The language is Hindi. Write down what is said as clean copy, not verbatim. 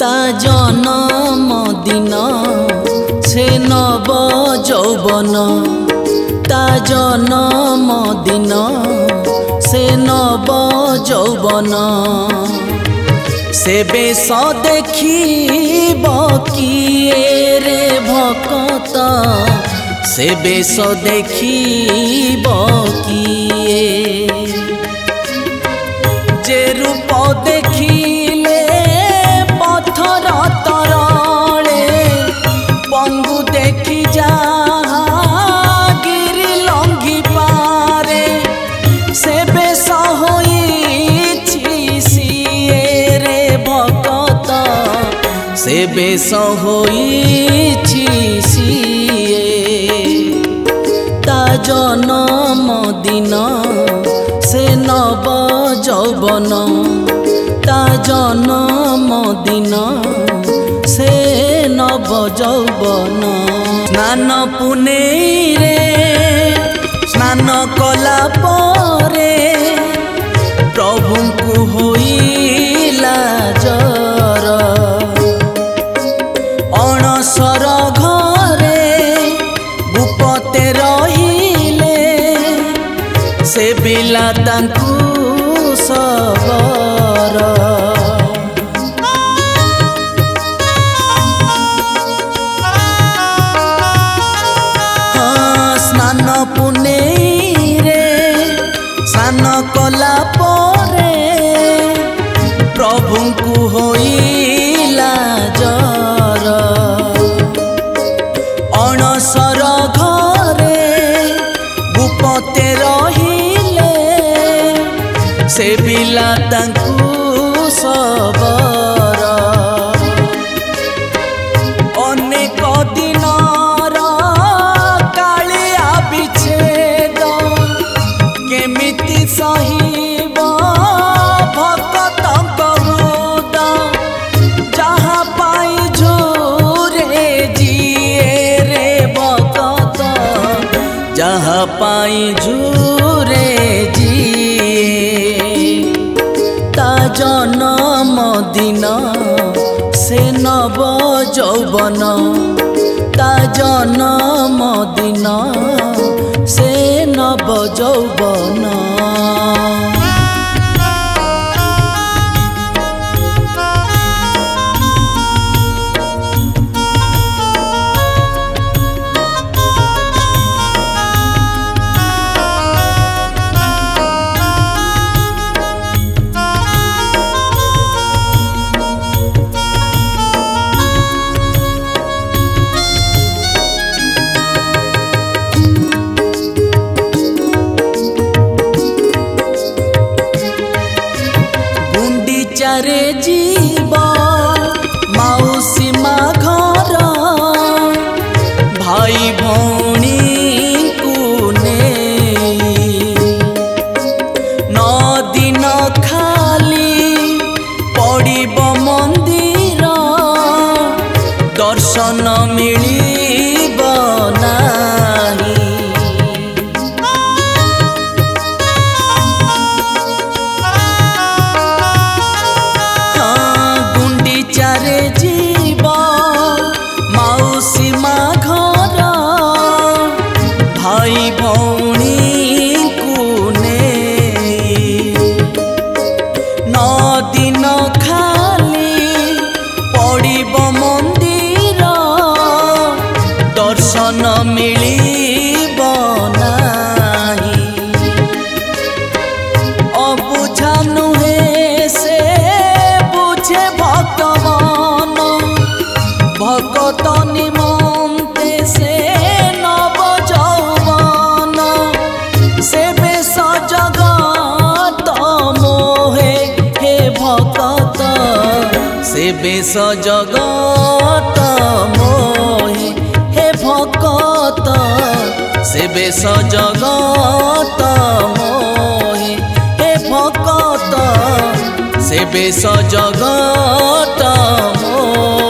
ता जन्म दिन से नव यौवन ता जन्म दिन से नव यौवन से बेश देखिब किए रे भक्त से बेश देखिब किए जे रूप देखिले पत्थर तरले पंगु देखि जा गिरी लंघि पारे से बेश होइछि सिए रे भक्त से बेश होइछि सिए ता जन्म दिन से नव यौवन ता जन्म दिन से नव यौवन स्नान पुनेई रे स्नान कला परे प्रभु को होइला जर अणसर घरे भूपते रहिले से बिला तांकु सबर स्नान पुनेई रे स्नान कला परे प्रभु को होइला जर अणसर घरे भूपते रहिले से बिला तांकु सबर अनेक दिनर कालिया विच्छेद केमिति सहिब भक्तक हृद जहाँ पाई झूरे जिए रे भक्त जहाँ पाई झूरे ता जन्म दिन से नव यौवन ता जन्म दिन से नव यौवन चारे जीव माउसी मा घर भाई भौणी को नेई नौ दिन खाली पड़िब मंदिर दर्शन मिलिब नाही चारे जीव माउसी मा घर भाई भौणी को नेई नौ दिन खाली पड़िब मंदिर दर्शन मिलिब नाही अबुझा नुहे से बुझे भगवान भगत निमंते से नव यौवन से बेश जगत मोहे हे भगत से बेश जगत मोहे हे भगत से बेश जगत मोहे हे भगत से बेश जगत मोहे।